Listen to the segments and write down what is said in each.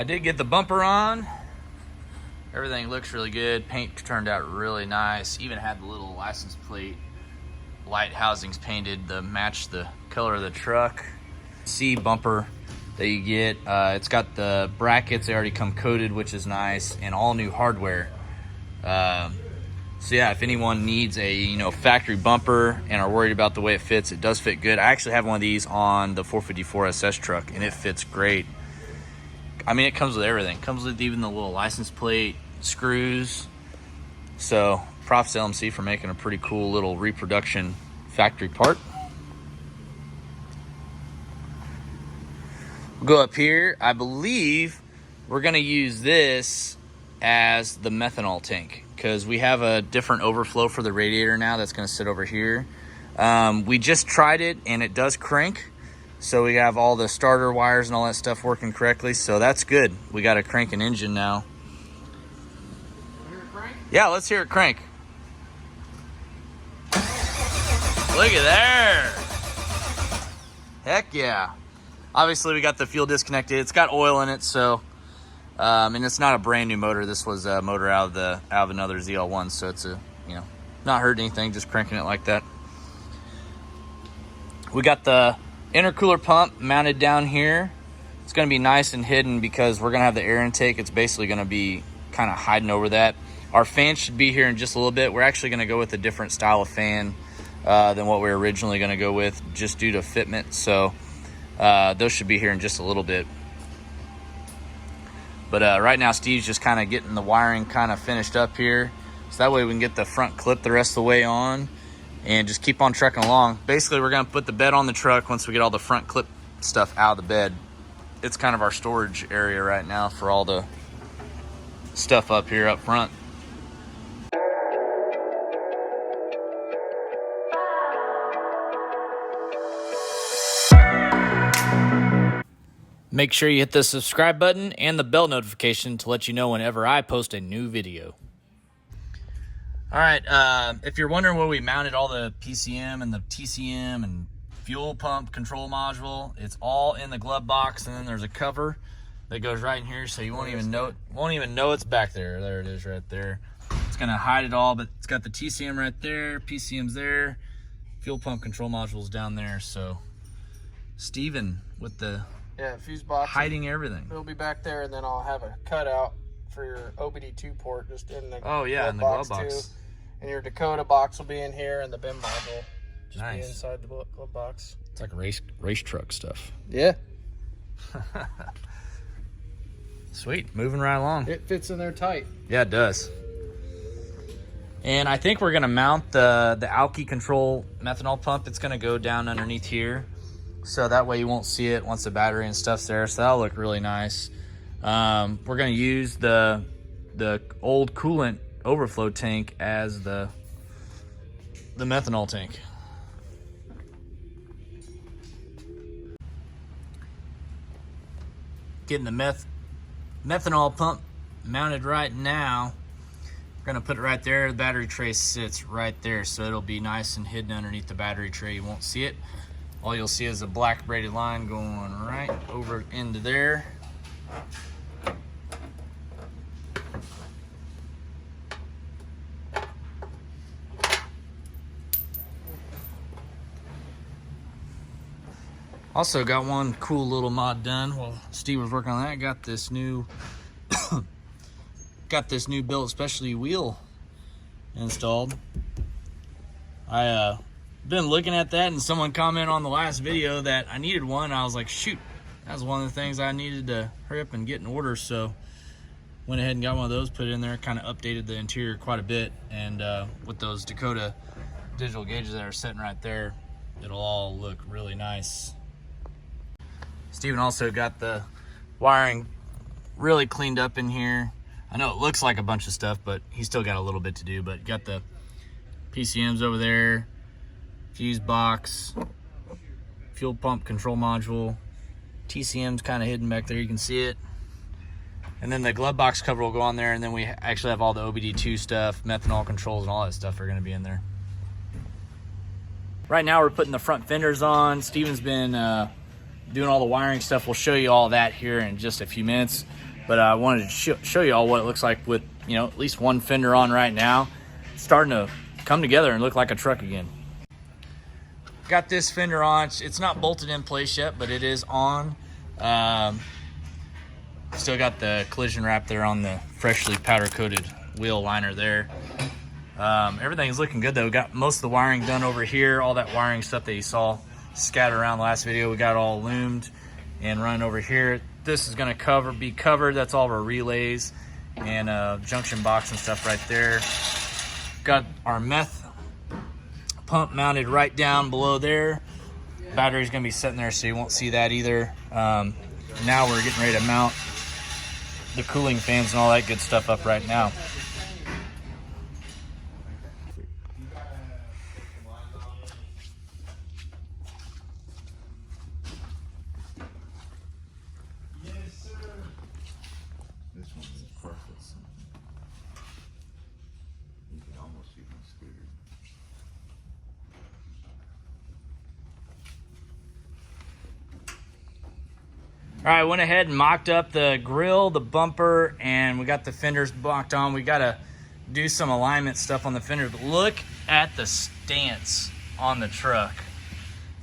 I did get the bumper on. Everything looks really good. Paint turned out really nice. Even had the little license plate light housings painted to match the color of the truck. C bumper that you get. It's got the brackets. They already come coated, which is nice, and all new hardware. So yeah, if anyone needs a factory bumper and are worried about the way it fits, it does fit good. I actually have one of these on the 454 SS truck, and it fits great. I mean, it comes with everything. It comes with even the little license plate, screws. So props to LMC for making a pretty cool little reproduction factory part. We'll go up here. I believe we're gonna use this as the methanol tank because we have a different overflow for the radiator now that's gonna sit over here. We just tried it and it does crank. So we have all the starter wires and all that stuff working correctly. So that's good. We got a cranking engine now. Hear it crank? Yeah, let's hear it crank. Look at there. Heck yeah. Obviously we got the fuel disconnected. It's got oil in it, so and it's not a brand new motor. This was a motor out of another ZL1, so it's not hurting anything, just cranking it like that. We got the intercooler pump mounted down here. It's going to be nice and hidden because we're going to have the air intake. It's basically going to be kind of hiding over that. Our fan should be here in just a little bit. We're actually going to go with a different style of fan than what we were originally going to go with, just due to fitment. So those should be here in just a little bit. But right now Steve's just kind of getting the wiring kind of finished up here, so that way we can get the front clip the rest of the way on and just keep on trucking along. Basically, we're going to put the bed on the truck once we get all the front clip stuff out of the bed. It's kind of our storage area right now for all the stuff up here up front. Make sure you hit the subscribe button and the bell notification to let you know whenever I post a new video. All right, if you're wondering where we mounted all the PCM and the TCM and fuel pump control module, it's all in the glove box, and then there's a cover that goes right in here, so you won't even know it's back there. There it is right there. It's gonna hide it all, but it's got the TCM right there, PCM's there, fuel pump control module's down there. So Steven with the fuse box hiding everything. It'll be back there, and then I'll have a cutout for your OBD2 port just in the in the glove box too. And your Dakota box will be in here, and the BIM module just nice. Be inside the glove box. It's like race truck stuff. Yeah. Sweet, moving right along. It fits in there tight. Yeah, it does. And I think we're gonna mount the Alky control methanol pump. It's gonna go down underneath here, so that way you won't see it once the battery and stuff's there. So that'll look really nice. We're gonna use the old coolant overflow tank as the methanol tank. Getting the methanol pump mounted right now. We're gonna put it right there. The battery tray sits right there, so it'll be nice and hidden underneath the battery tray. You won't see it. All you'll see is a black braided line going right over into there. Also got one cool little mod done while Steve was working on that. Got this new built specialty wheel installed. I been looking at that, and someone commented on the last video that I needed one. I was like, shoot, that was one of the things I needed to hurry up and get in order. So went ahead and got one of those, put it in there, kind of updated the interior quite a bit. And with those Dakota digital gauges that are sitting right there, it'll all look really nice. Steven also got the wiring really cleaned up in here. I know it looks like a bunch of stuff, but he's still got a little bit to do. But got the PCMs over there, fuse box, fuel pump control module, TCM's kind of hidden back there, you can see it. And then the glove box cover will go on there, and then we actually have all the OBD2 stuff, methanol controls, and all that stuff are going to be in there. Right now we're putting the front fenders on. Steven's been doing all the wiring stuff. We'll show you all that here in just a few minutes. But I wanted to show you all what it looks like with, you know, at least one fender on right now. It's starting to come together and look like a truck again. Got this fender on. It's not bolted in place yet, but it is on. Still got the collision wrap there on the freshly powder coated wheel liner there. Everything's looking good though. We got most of the wiring done over here. All that wiring stuff that you saw scattered around the last video, we got all loomed and running over here. This is going to be covered. That's all of our relays and junction box and stuff right there. Got our meth pump mounted right down below there. Battery's going to be sitting there, so you won't see that either. Now we're getting ready to mount the cooling fans and all that good stuff up right now. All right, went ahead and mocked up the grill, the bumper, and we got the fenders mocked on. We got to do some alignment stuff on the fenders, but look at the stance on the truck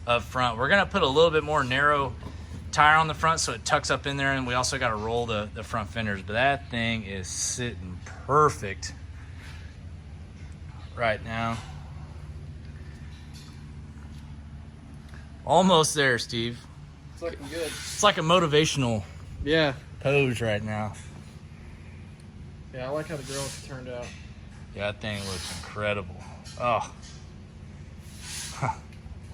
up front. We're going to put a little bit more narrow tire on the front so it tucks up in there, and we also got to roll the front fenders, but that thing is sitting perfect right now. Almost there, Steve. It's looking good. It's like a motivational pose right now. Yeah, I like how the grills turned out. Yeah, that thing looks incredible. Oh.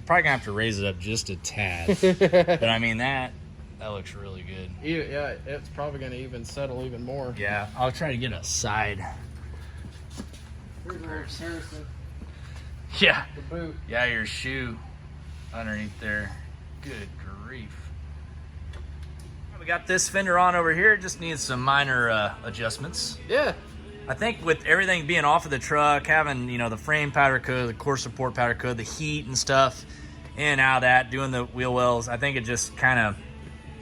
Probably gonna have to raise it up just a tad. But I mean, that looks really good. Yeah, it's probably gonna even settle even more. Yeah, I'll try to get a side. Here's Harrison. Yeah. The boot. Yeah, your shoe underneath there. Good grief. We got this fender on over here. It just needs some minor adjustments. Yeah. I think with everything being off of the truck, having, you know, the frame powder coat, the core support powder coat, the heat and stuff, in and out of that, doing the wheel wells, I think it just kind of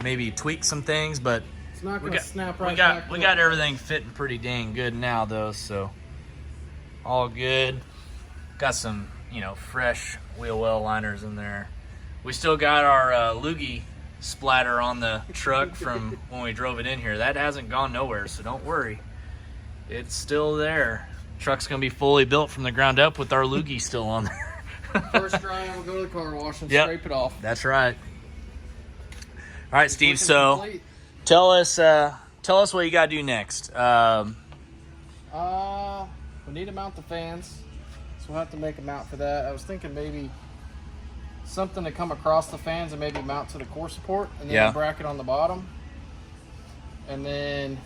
maybe tweaks some things, but it's not going to snap right back. We got everything fitting pretty dang good now, though, so all good. Got some, you know, fresh wheel well liners in there. We still got our loogie splatter on the truck from when we drove it in here. That hasn't gone nowhere, so don't worry. It's still there. Truck's gonna be fully built from the ground up with our loogie still on there. First dry, we'll go to the car wash and scrape it off. That's right. All right, Steve. So complete. tell us what you gotta do next. We need to mount the fans, so we'll have to make a mount for that. I was thinking maybe something to come across the fans and maybe mount to the core support, and then a bracket on the bottom, and then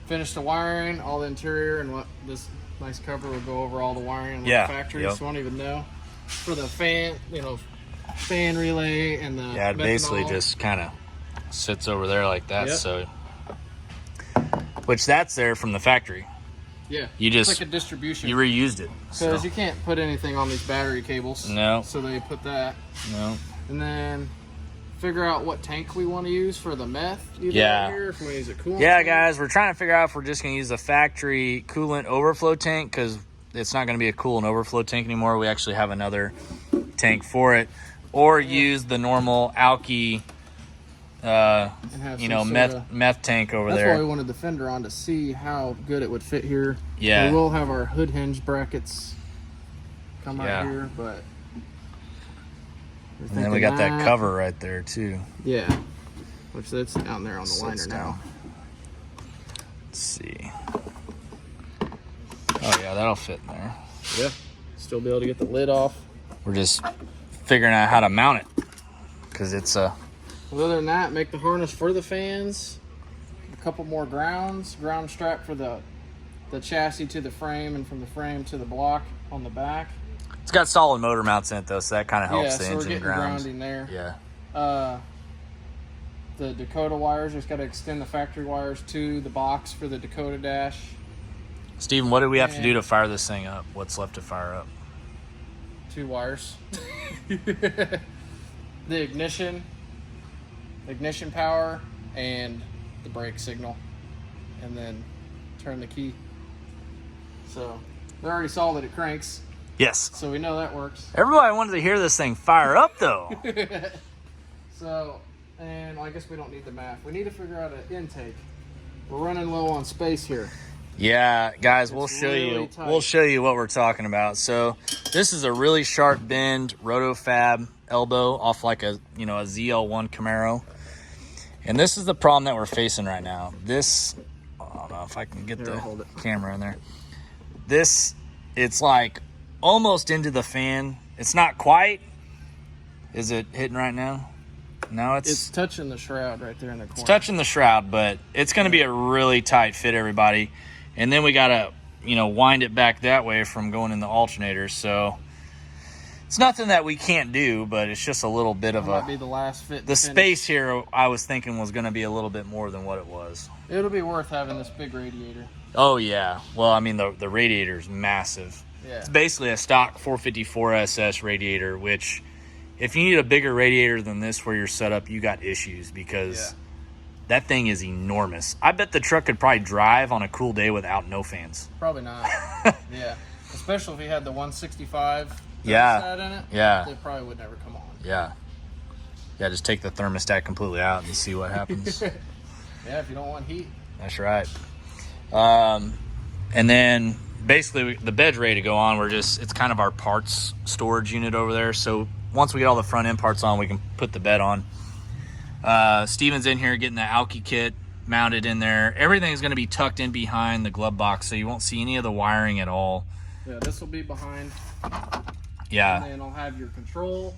finish the wiring, all the interior, and what this nice cover will go over all the wiring and the factory, so you won't even know. For the fan, you know, fan relay and the it basically just kind of sits over there like that. So, which that's there from the factory. Yeah, you just it's like a distribution. You reused it because you can't put anything on these battery cables. No. So they put that. No. And then figure out what tank we want to use for the meth. Here, if we use a coolant. Yeah, guys, we're trying to figure out if we're just going to use the factory coolant overflow tank, because it's not going to be a coolant overflow tank anymore. We actually have another tank for it, or use the normal alky. You know, meth tank over there. That's why we wanted the fender on, to see how good it would fit here. Yeah. We will have our hood hinge brackets come out here, but. And then we got that cover right there too. Yeah. Which that's down there on the liner now. Let's see. Oh yeah, that'll fit in there. Yeah. Still be able to get the lid off. We're just figuring out how to mount it, because it's a. Other than that, make the harness for the fans, a couple more ground strap for the chassis to the frame, and from the frame to the block on the back. It's got solid motor mounts in it though, so that kind of helps the so engine we're getting grounding there. Yeah. The Dakota wires, just got to extend the factory wires to the box for the Dakota dash. Steven, what do we have to do to fire this thing up? What's left to fire up? 2 wires. The ignition ignition power, and the brake signal, and then turn the key. So they already saw that it cranks. Yes. So we know that works. Everybody wanted to hear this thing fire up, though. So, and I guess we don't need the math. We need to figure out an intake. We're running low on space here. Yeah, guys, we'll It's show really you. tight. We'll show you what we're talking about. So this is a really sharp bend rotofab elbow off like a a ZL1 Camaro, and this is the problem that we're facing right now. This, I don't know if I can get the camera in there. This, it's like almost into the fan. It's not quite. Is it hitting right now? No, It's touching the shroud right there in the corner. It's touching the shroud, but it's going to be a really tight fit, everybody. And then we got to, wind it back that way from going in the alternator. So it's nothing that we can't do, but it's just a little bit of might be the last fit. The space here, I was thinking, was going to be a little bit more than what it was. It'll be worth having this big radiator. Oh, yeah. Well, I mean, the radiator is massive. Yeah. It's basically a stock 454 SS radiator, which, if you need a bigger radiator than this where you're set up, you got issues, because that thing is enormous. I bet the truck could probably drive on a cool day without no fans. Probably not. Yeah. Especially if he had the 165 Yeah. in it. Yeah. It probably would never come on. Yeah. Yeah, just take the thermostat completely out and see what happens. Yeah, if you don't want heat. That's right. And then basically the bed's ready to go on. It's kind of our parts storage unit over there. So once we get all the front end parts on, we can put the bed on. Steven's in here getting the Alki kit mounted in there. Everything's going to be tucked in behind the glove box, so you won't see any of the wiring at all. Yeah, this will be behind. Yeah. And then I'll have your control,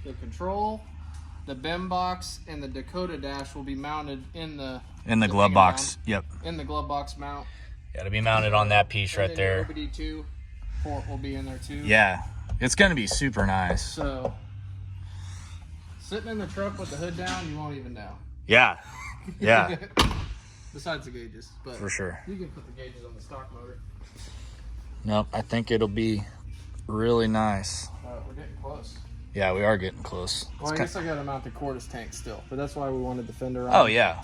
the BIM box, and the Dakota dash will be mounted in the glove box. Yep. In the glove box mount. Got to be mounted on that piece right there. The OBD2 port will be in there too. Yeah. It's going to be super nice. So, sitting in the truck with the hood down, you won't even know. Yeah. Yeah. Besides the gauges. But for sure. You can put the gauges on the stock motor. Nope. I think it'll be really nice. We're getting close. Yeah, we are getting close. Well, I guess I got to mount the Cordis tank still. But that's why we wanted the fender on. Oh, yeah.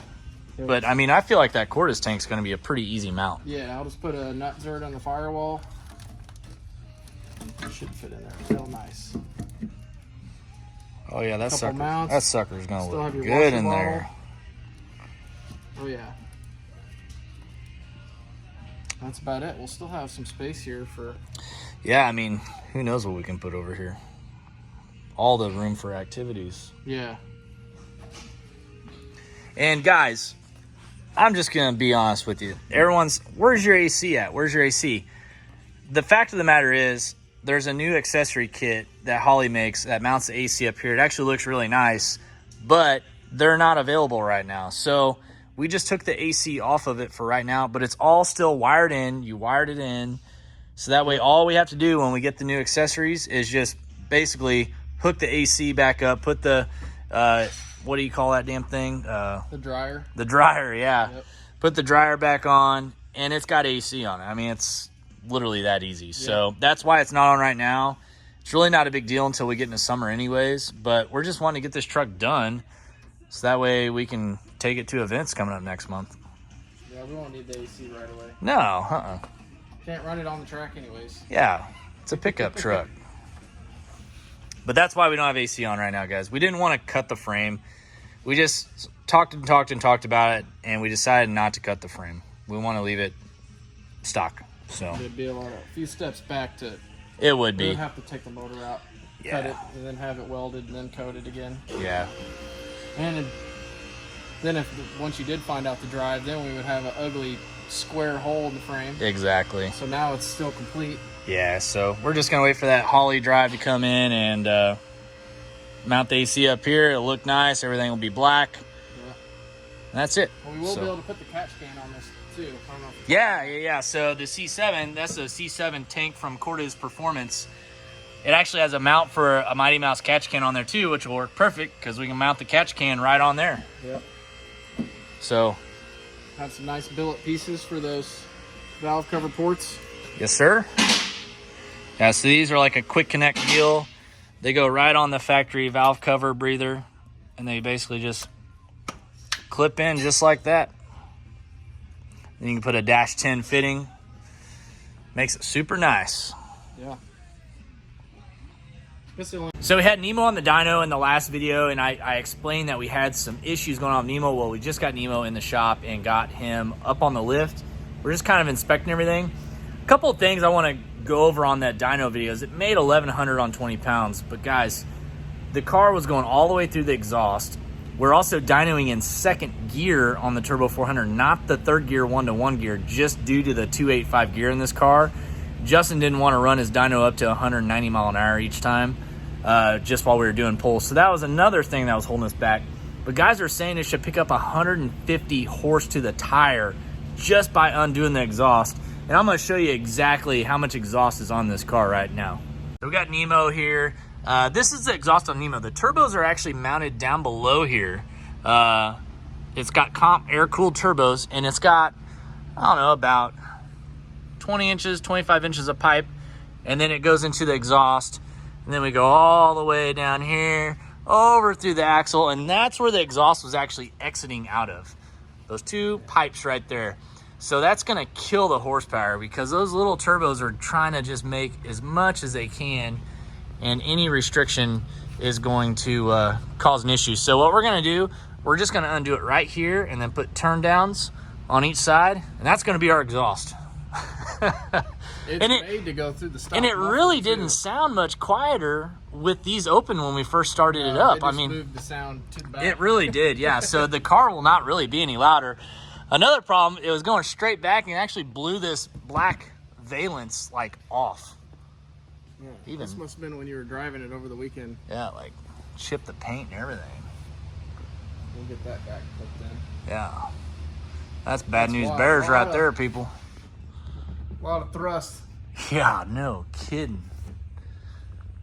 But, I mean, I feel like that Cordis tank's going to be a pretty easy mount. Yeah, I'll just put a nut zerd on the firewall. It should fit in there real nice. Oh yeah, that sucker's gonna Still look have your good in water there. Oh yeah. That's about it. We'll still have some space here for... Yeah, I mean, who knows what we can put over here. All the room for activities. Yeah. And guys, I'm just gonna be honest with you. Where's your AC at? Where's your AC? The fact of the matter is, there's a new accessory kit that Holly makes that mounts the AC up here. It actually looks really nice, but they're not available right now. So we just took the AC off of it for right now, but it's all still wired in. You wired it in. So that way, all we have to do when we get the new accessories is just basically hook the AC back up, put the, what do you call that damn thing? The dryer. The dryer, yeah. Yep. Put the dryer back on, and it's got AC on it. I mean, it's literally that easy. So that's why it's not on right now. It's really not a big deal until we get into summer anyways, but we're just wanting to get this truck done so that way we can take it to events coming up next month. Yeah, we won't need the AC right away. No, Can't run it on the track anyways. Yeah, it's a pickup truck. But that's why we don't have AC on right now, guys. We didn't want to cut the frame. We just talked about it, and we decided not to cut the frame. We want to leave it stock. So it'd be a few steps back to... It would be. We'd have to take the motor out, cut it, and then have it welded, and then coat it again. Yeah. And then once you did find out the drive, then we would have an ugly square hole in the frame. Exactly. So now it's still complete. Yeah, so we're just going to wait for that Holly drive to come in and mount the AC up here. It'll look nice. Everything will be black. Yeah. And that's it. Well, we will be able to put the catch can on this too. I don't know if Yeah. So the C7, that's a C7 tank from Cortez Performance. It actually has a mount for a Mighty Mouse catch can on there too, which will work perfect because we can mount the catch can right on there. Yep. So have some nice billet pieces for those valve cover ports. Yes, sir. Yeah, so these are like a quick connect deal. They go right on the factory valve cover breather, and they basically just clip in just like that. Then you can put a -10 fitting. Makes it super nice. Yeah. So we had Nemo on the dyno in the last video, and I explained that we had some issues going on with Nemo. Well, we just got Nemo in the shop and got him up on the lift. We're just kind of inspecting everything. A couple of things I want to go over on that dyno video is it made 1,100 on 20 pounds. But guys, the car was going all the way through the exhaust. We're also dynoing in second gear on the Turbo 400, not the third gear 1-to-1 gear, just due to the 285 gear in this car. Justin didn't want to run his dyno up to 190 mile an hour each time, just while we were doing pulls. So that was another thing that was holding us back. But guys are saying it should pick up 150 horse to the tire just by undoing the exhaust. And I'm going to show you exactly how much exhaust is on this car right now. So we got Nemo here. This is the exhaust on Nemo. The turbos are actually mounted down below here. It's got comp air-cooled turbos, and it's got, I don't know, about 20 inches, 25 inches of pipe, and then it goes into the exhaust, and then we go all the way down here, over through the axle, and that's where the exhaust was actually exiting out of. Those two pipes right there. So that's gonna kill the horsepower because those little turbos are trying to just make as much as they can, and any restriction is going to cause an issue. So what we're gonna do, we're just gonna undo it right here and then put turn downs on each side, and that's gonna be our exhaust. It's made to go through the stock. And it really didn't sound much quieter with these open when we first started it up. I mean, moved the sound to the back. It really did, yeah. So the car will not really be any louder. Another problem, it was going straight back and it actually blew this black valence like off. Yeah, this must have been when you were driving it over the weekend. Yeah, like chipped the paint and everything. We'll get that back clipped in. Yeah. That's bad news bears right there, people. A lot of thrust. Yeah, no kidding.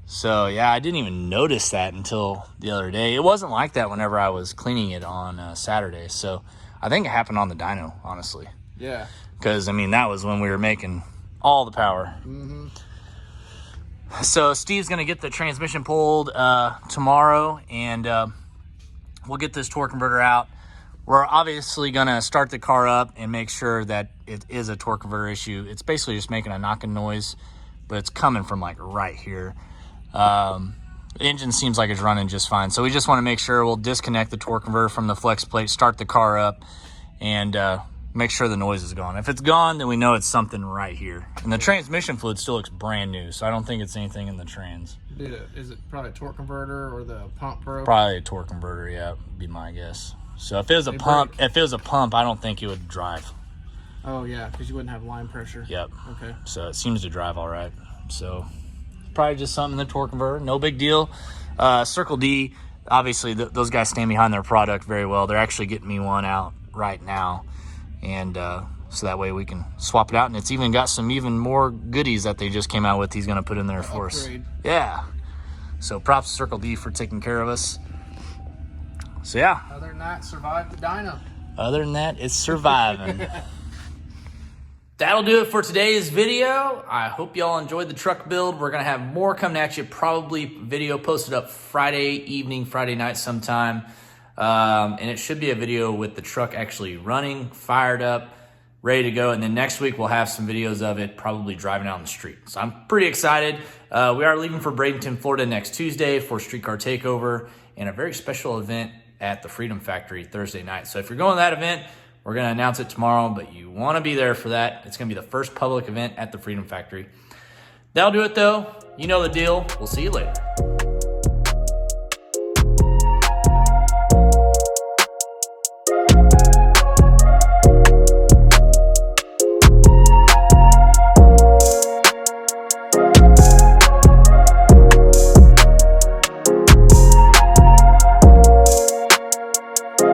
So, yeah, I didn't even notice that until the other day. It wasn't like that whenever I was cleaning it on Saturday. So, I think it happened on the dyno, honestly. Yeah. Because, I mean, that was when we were making all the power. Mm-hmm. So, Steve's going to get the transmission pulled tomorrow, and we'll get this torque converter out. We're obviously going to start the car up and make sure that it is a torque converter issue. It's basically just making a knocking noise, but it's coming from like right here. The engine seems like it's running just fine. So we just want to make sure we'll disconnect the torque converter from the flex plate, start the car up, and make sure the noise is gone. If it's gone, then we know it's something right here. And the transmission fluid still looks brand new, so I don't think it's anything in the trans. Is it probably a torque converter or the pump broke? Probably a torque converter, yeah, would be my guess. So if it was a pump, I don't think it would drive. Oh yeah, because you wouldn't have line pressure. Yep. Okay. So it seems to drive all right. So probably just something in the torque converter. No big deal. Circle D, obviously those guys stand behind their product very well. They're actually getting me one out right now, and so that way we can swap it out. And it's even got some even more goodies that they just came out with. He's going to put in there for us. Yeah. So props to Circle D for taking care of us. So yeah. Other than that, survived the dyno. Other than that, it's surviving. That'll do it for today's video. I hope y'all enjoyed the truck build. We're gonna have more coming at you, probably video posted up Friday evening, Friday night sometime. And it should be a video with the truck actually running, fired up, ready to go. And then next week we'll have some videos of it probably driving out on the street. So I'm pretty excited. We are leaving for Bradenton, Florida next Tuesday for Streetcar Takeover and a very special event at the Freedom Factory Thursday night. So if you're going to that event, we're going to announce it tomorrow, but you want to be there for that. It's going to be the first public event at the Freedom Factory. That'll do it, though. You know the deal. We'll see you later.